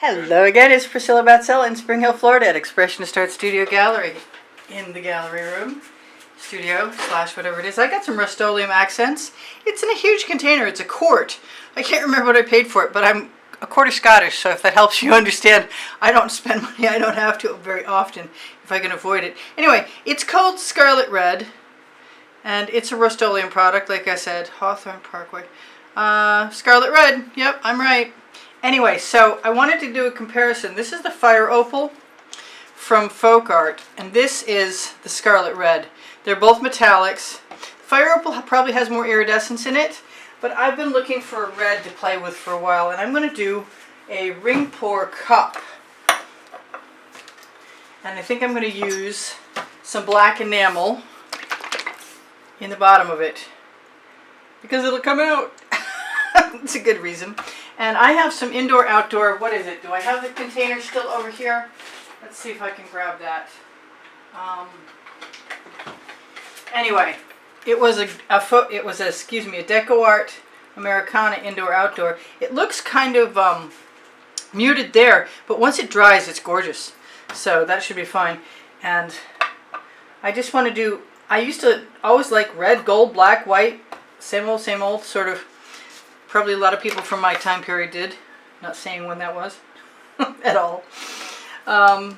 Hello again, it's Priscilla Batzell in Spring Hill, Florida at Expressionist Art Studio Gallery in the gallery room, studio / whatever it is. I got some Rust-Oleum accents. It's in a huge container. It's a quart. I can't remember what I paid for it, but I'm a quarter Scottish, so if that helps you understand, I don't spend money I don't have to very often if I can avoid it. Anyway, it's called Scarlet Red, and it's a Rust-Oleum product, like I said, Hawthorne Parkway. Scarlet Red, yep, I'm right. Anyway, so I wanted to do a comparison. This is the Fire Opal from Folk Art, and this is the Scarlet Red. They're both metallics. Fire Opal probably has more iridescence in it, but I've been looking for a red to play with for a while, and I'm going to do a ring pour cup. And I think I'm going to use some black enamel in the bottom of it, because it'll come out. It's a good reason. And I have some indoor-outdoor, what is it? Do I have the container still over here? Let's see if I can grab that. Anyway, it was a Deco Art Americana indoor-outdoor. It looks kind of muted there, but once it dries, it's gorgeous. So that should be fine. And I just want to do, I used to always like red, gold, black, white, same old sort of. Probably a lot of people from my time period did. Not saying when that was at all. And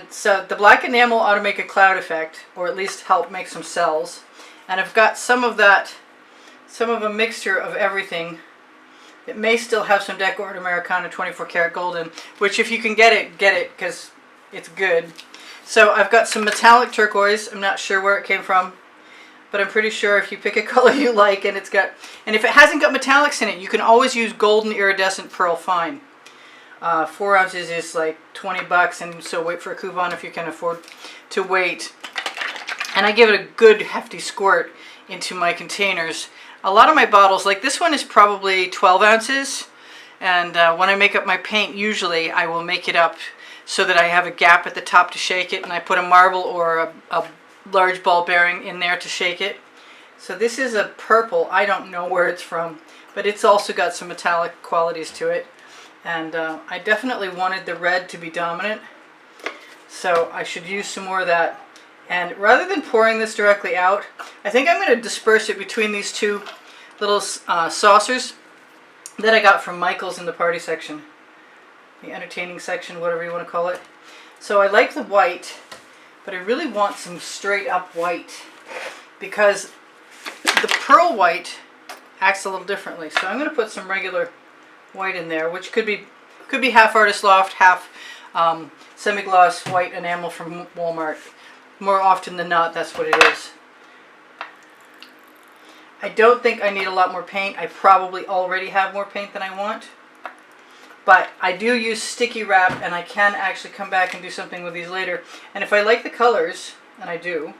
so the black enamel ought to make a cloud effect, or at least help make some cells. And I've got some of a mixture of everything. It may still have some Deco Art Americana 24 karat gold in, which if you can get it, because it's good. So I've got some metallic turquoise. I'm not sure where it came from, but I'm pretty sure if you pick a color you like and if it hasn't got metallics in it, you can always use golden iridescent pearl fine. 4 ounces is like $20, and so wait for a coupon if you can afford to wait. And I give it a good hefty squirt into my containers. A lot of my bottles, like this one, is probably 12 ounces, and when I make up my paint, usually I will make it up so that I have a gap at the top to shake it, and I put a marble or a large ball bearing in there to shake it. So this is a purple. I don't know where it's from, but it's also got some metallic qualities to it. And I definitely wanted the red to be dominant, so I should use some more of that. And rather than pouring this directly out, I think I'm going to disperse it between these two little saucers that I got from Michael's in the party section, the entertaining section, whatever you want to call it. So I like the white, but I really want some straight up white, because the pearl white acts a little differently. So I'm going to put some regular white in there, which could be half Artist Loft, half semi-gloss white enamel from Walmart. More often than not, that's what it is. I don't think I need a lot more paint. I probably already have more paint than I want. But I do use sticky wrap, and I can actually come back and do something with these later. And if I like the colors, and I do,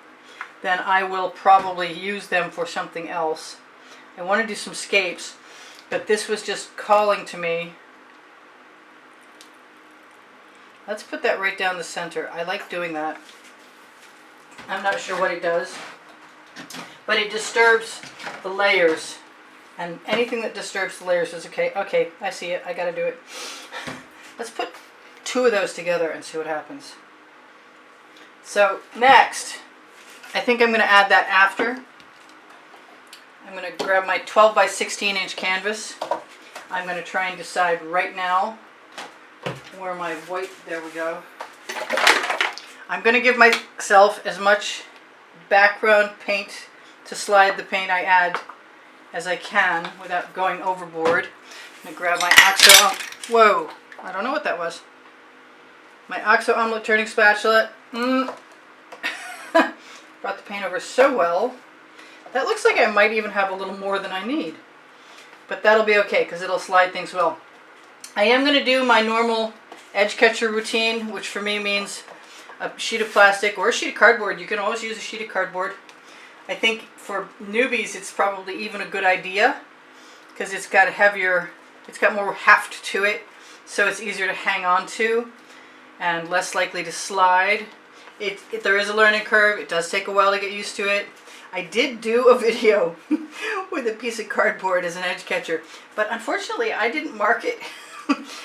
then I will probably use them for something else. I want to do some scapes, but this was just calling to me. Let's put that right down the center. I like doing that. I'm not sure what it does, but it disturbs the layers. And anything that disturbs the layers is okay. Okay, I see it. I gotta do it. Let's put 2 of those together and see what happens. So next, I think I'm gonna add that after. I'm gonna grab my 12 by 16 inch canvas. I'm gonna try and decide right now where my white, there we go. I'm gonna give myself as much background paint to slide the paint I add as I can without going overboard. I'm going to grab my OXO, whoa, I don't know what that was. My OXO omelet turning spatula. Brought the paint over so well. That looks like I might even have a little more than I need. But that'll be okay, because it'll slide things well. I am going to do my normal edge catcher routine, which for me means a sheet of plastic or a sheet of cardboard. You can always use a sheet of cardboard. I think for newbies it's probably even a good idea, because it's got more heft to it, so it's easier to hang on to and less likely to slide. There is a learning curve. It does take a while to get used to it. I did do a video with a piece of cardboard as an edge catcher, but unfortunately I didn't mark it.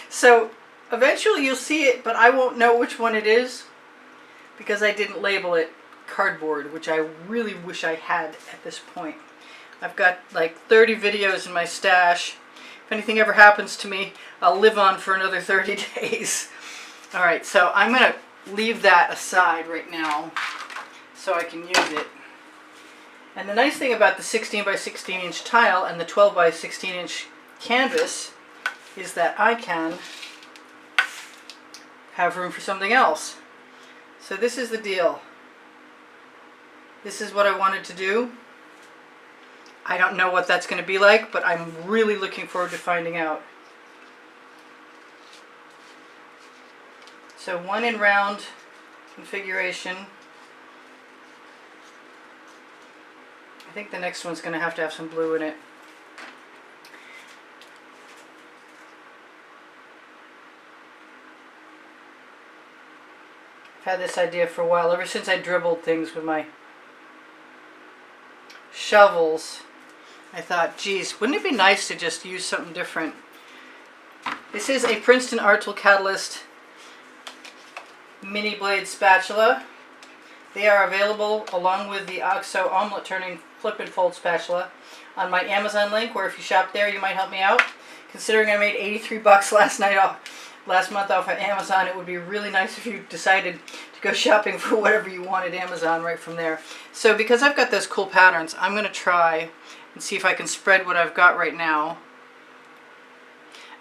So eventually you'll see it, but I won't know which one it is because I didn't label it cardboard, which I really wish I had at this point. I've got like 30 videos in my stash. If anything ever happens to me, I'll live on for another 30 days. All right, so I'm going to leave that aside right now so I can use it. And the nice thing about the 16 by 16 inch tile and the 12 by 16 inch canvas is that I can have room for something else. So this is the deal. This is what I wanted to do. I don't know what that's going to be like, but I'm really looking forward to finding out. So one in round configuration. I think the next one's going to have some blue in it. I've had this idea for a while, ever since I dribbled things with my shovels. I thought, geez, wouldn't it be nice to just use something different? This is a Princeton Art Tool Catalyst mini blade spatula. They are available along with the OXO omelet turning flip and fold spatula on my Amazon link, where if you shop there you might help me out. Considering I made 83 bucks last month off of Amazon, it would be really nice if you decided to go shopping for whatever you wanted Amazon right from there. So because I've got those cool patterns, I'm going to try and see if I can spread what I've got right now.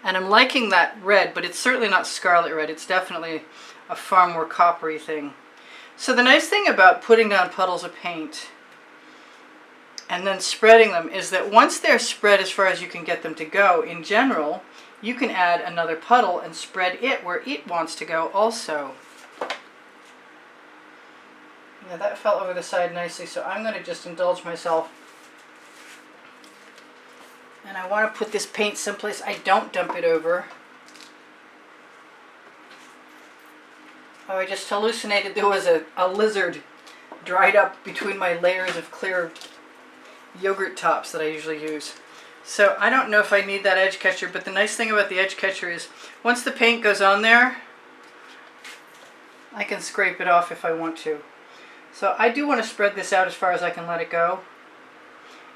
And I'm liking that red, but it's certainly not scarlet red. It's definitely a far more coppery thing. So the nice thing about putting down puddles of paint and then spreading them is that once they're spread as far as you can get them to go, in general, you can add another puddle and spread it where it wants to go also. Yeah, that fell over the side nicely, so I'm going to just indulge myself. And I want to put this paint someplace I don't dump it over. Oh, I just hallucinated there was a lizard dried up between my layers of clear yogurt tops that I usually use. So I don't know if I need that edge catcher, but the nice thing about the edge catcher is once the paint goes on there, I can scrape it off if I want to. So I do want to spread this out as far as I can let it go.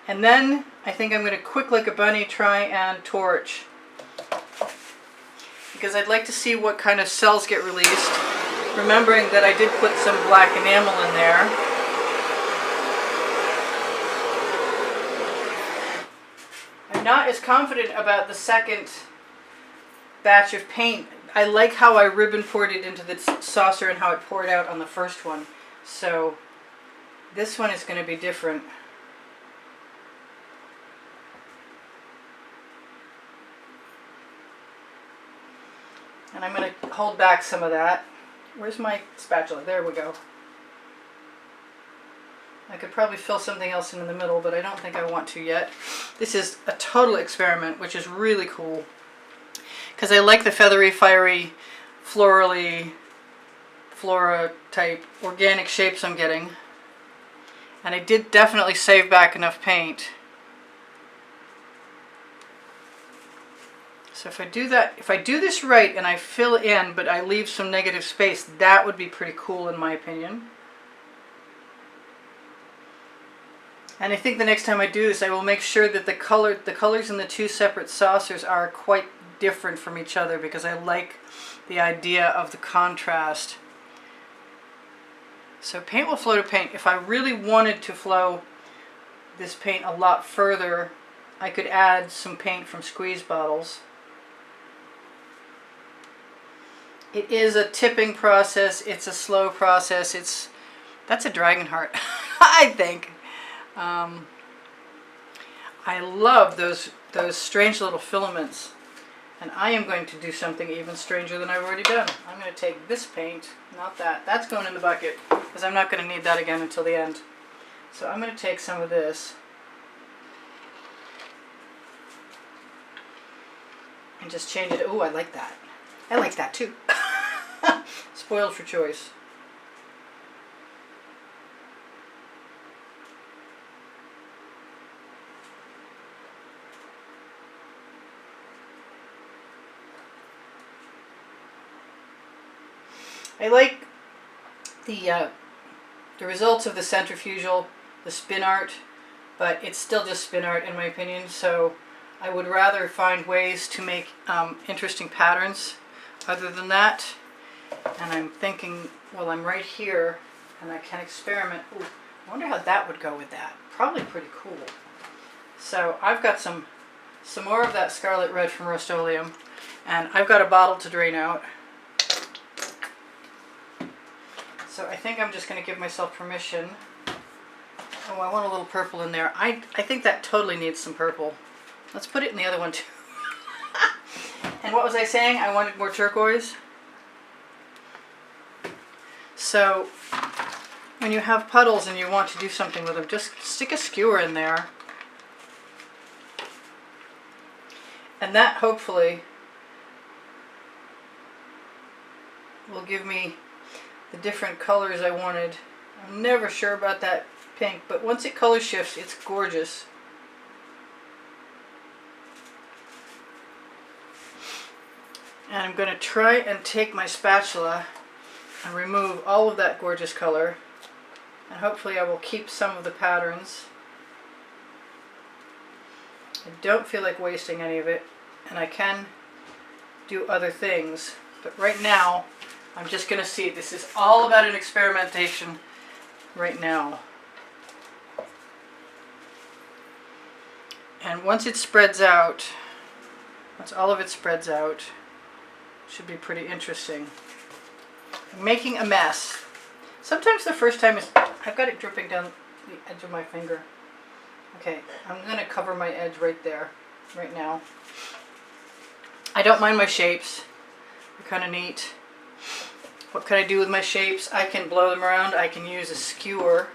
And then I think I'm going to quick like a bunny try and torch, because I'd like to see what kind of cells get released, remembering that I did put some black enamel in there. I'm not as confident about the second batch of paint. I like how I ribbon poured it into the saucer and how it poured out on the first one. So this one is going to be different. And I'm going to hold back some of that. Where's my spatula? There we go. I could probably fill something else in the middle, but I don't think I want to yet. This is a total experiment, which is really cool, because I like the feathery, fiery, florally, flora type organic shapes I'm getting. And I did definitely save back enough paint. So if I do that, if I do this right and I fill in, but I leave some negative space, that would be pretty cool in my opinion. And I think the next time I do this, I will make sure that the colors in the two separate saucers are quite different from each other, because I like the idea of the contrast. So paint will flow to paint. If I really wanted to flow this paint a lot further, I could add some paint from squeeze bottles. It is a tipping process. It's a slow process. That's a dragon heart, I think. I love those strange little filaments. And I am going to do something even stranger than I've already done. I'm going to take this paint, not that. That's going in the bucket, because I'm not going to need that again until the end. So I'm going to take some of this and just change it. Ooh, I like that. I like that too. Spoiled for choice. I like the results of the centrifugal, the spin art, but it's still just spin art in my opinion, so I would rather find ways to make interesting patterns other than that. And I'm thinking, well, I'm right here and I can experiment. Ooh, I wonder how that would go with that. Probably pretty cool. So I've got some more of that scarlet red from Rust-Oleum, and I've got a bottle to drain out. So I think I'm just going to give myself permission. Oh, I want a little purple in there. I think that totally needs some purple. Let's put it in the other one too. And what was I saying? I wanted more turquoise. So when you have puddles and you want to do something with them, just stick a skewer in there. And that hopefully will give me the different colors I wanted. I'm never sure about that pink, but once it color shifts, it's gorgeous. And I'm going to try and take my spatula and remove all of that gorgeous color, and hopefully I will keep some of the patterns. I don't feel like wasting any of it, and I can do other things, but right now I'm just going to see. This is all about an experimentation right now. And once it spreads out, once all of it spreads out, it should be pretty interesting. I'm making a mess. Sometimes the first time is, I've got it dripping down the edge of my finger. Okay, I'm going to cover my edge right there, right now. I don't mind my shapes. They're kind of neat. What can I do with my shapes? I can blow them around. I can use a skewer.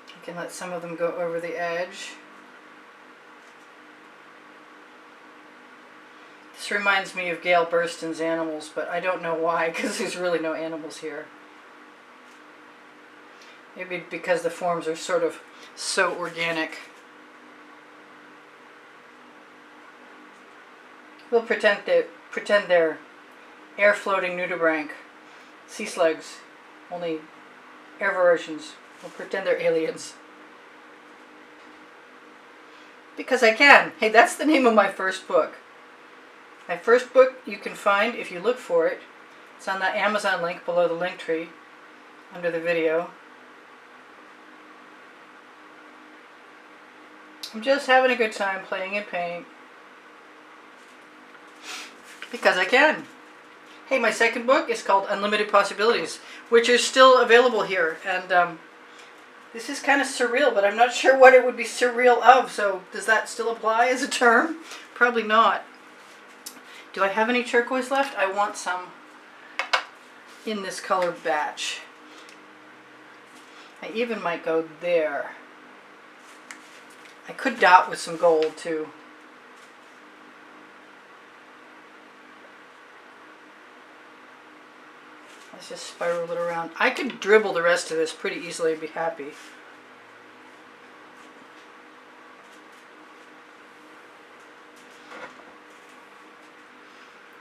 I can let some of them go over the edge. This reminds me of Gail Burston's animals, but I don't know why, because there's really no animals here. Maybe because the forms are sort of so organic. We'll pretend they're air-floating nudibranch sea slugs, only air versions. We'll pretend they're aliens. Because I can. Hey, that's the name of my first book. My first book you can find if you look for it. It's on that Amazon link below the link tree under the video. I'm just having a good time playing in paint. Because I can. Hey, my second book is called Unlimited Possibilities, which are still available here. And this is kind of surreal, but I'm not sure what it would be surreal of. So does that still apply as a term? Probably not. Do I have any turquoise left? I want some in this color batch. I even might go there. I could dot with some gold too. Let's just spiral it around. I could dribble the rest of this pretty easily and be happy.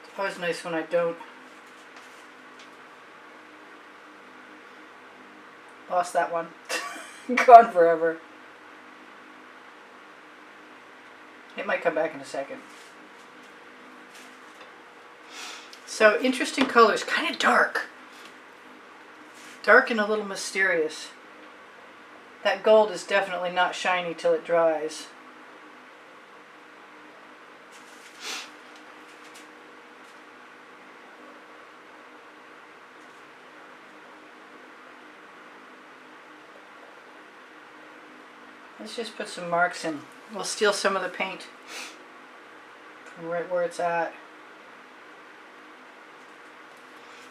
It's always nice when I don't. Lost that one. Gone forever. It might come back in a second. So interesting colors, kind of dark. Dark and a little mysterious. That gold is definitely not shiny till it dries. Let's just put some marks in. We'll steal some of the paint from right where it's at.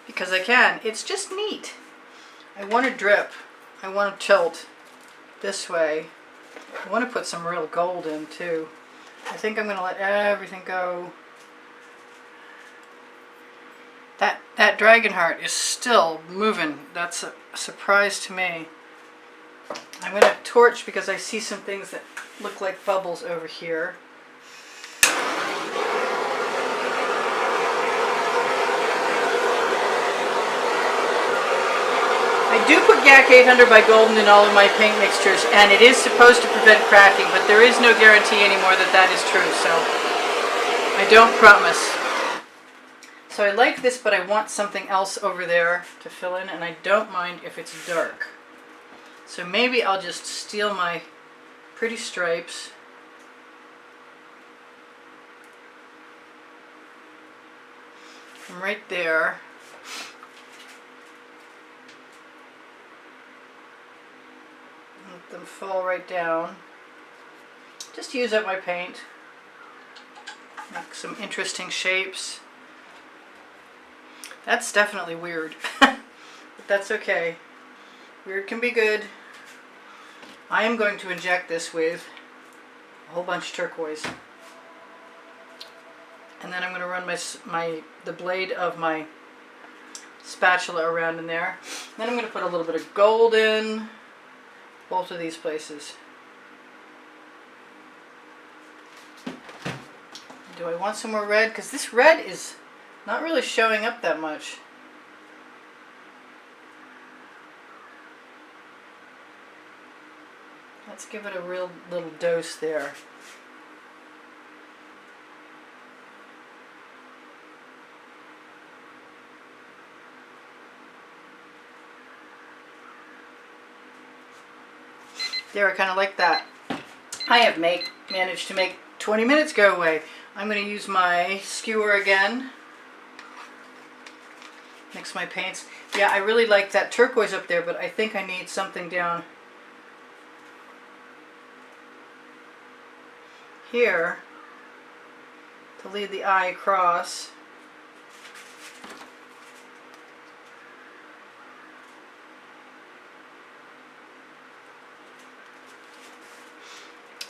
Because I can. It's just neat. I want to drip. I want to tilt this way. I want to put some real gold in too. I think I'm going to let everything go. That dragon heart is still moving. That's a surprise to me. I'm going to torch because I see some things that look like bubbles over here. I do put GAC 800 by Golden in all of my paint mixtures, and it is supposed to prevent cracking, but there is no guarantee anymore that that is true, so I don't promise. So I like this, but I want something else over there to fill in, and I don't mind if it's dark. So maybe I'll just steal my pretty stripes. From right there. Let them fall right down. Just use up my paint. Make some interesting shapes. That's definitely weird, but that's okay. Weird can be good. I am going to inject this with a whole bunch of turquoise. And then I'm going to run the blade of my spatula around in there. Then I'm going to put a little bit of gold in both of these places. Do I want some more red? Because this red is not really showing up that much. Let's give it a real little dose there. There, I kind of like that. I have managed to make 20 minutes go away. I'm going to use my skewer again. Mix my paints. Yeah, I really like that turquoise up there, but I think I need something down here to lead the eye across.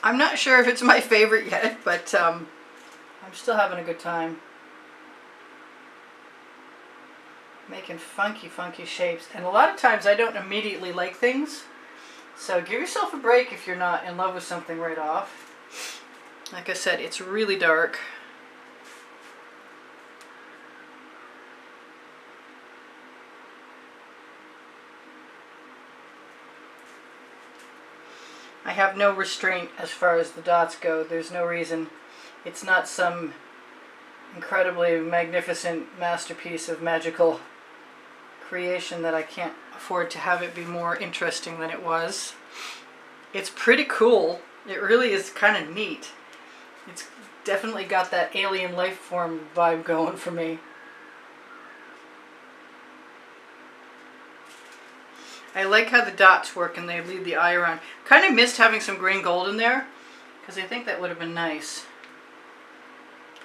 I'm not sure if it's my favorite yet, but I'm still having a good time. Making funky, funky shapes. And a lot of times I don't immediately like things. So give yourself a break if you're not in love with something right off. Like I said, it's really dark. I have no restraint as far as the dots go. There's no reason. It's not some incredibly magnificent masterpiece of magical creation that I can't afford to have it be more interesting than it was. It's pretty cool. It really is kind of neat. It's definitely got that alien life form vibe going for me. I like how the dots work and they lead the eye around. Kind of missed having some green gold in there because I think that would have been nice.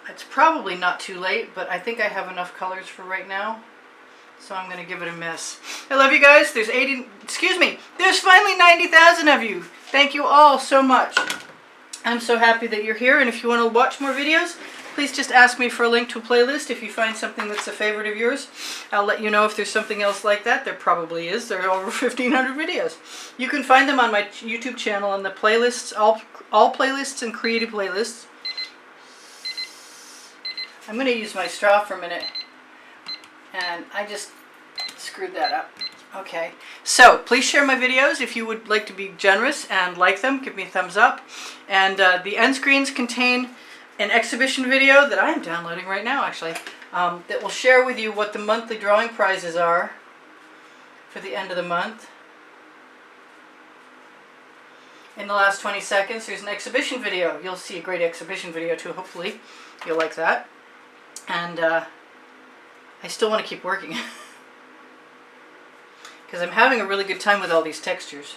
It's probably not too late, but I think I have enough colors for right now. So I'm going to give it a miss. I love you guys. There's there's finally 90,000 of you. Thank you all so much. I'm so happy that you're here, and if you want to watch more videos, please just ask me for a link to a playlist. If you find something that's a favorite of yours, I'll let you know if there's something else like that. There probably is. There are over 1,500 videos. You can find them on my YouTube channel on the playlists, all playlists and creative playlists. I'm going to use my straw for a minute. And I just screwed that up. Okay, so please share my videos if you would like to be generous and like them. Give me a thumbs up. And the end screens contain an exhibition video that I am downloading right now, actually, that will share with you what the monthly drawing prizes are for the end of the month. In the last 20 seconds, there's an exhibition video. You'll see a great exhibition video too, hopefully. You'll like that. And I still want to keep working because I'm having a really good time with all these textures.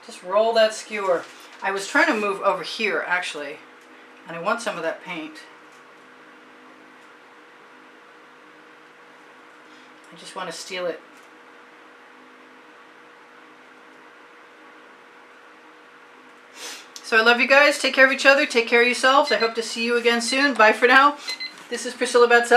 Just roll that skewer. I was trying to move over here actually, and I want some of that paint. I just want to steal it. So I love you guys. Take care of each other. Take care of yourselves. I hope to see you again soon. Bye for now. This is Priscilla Batzell.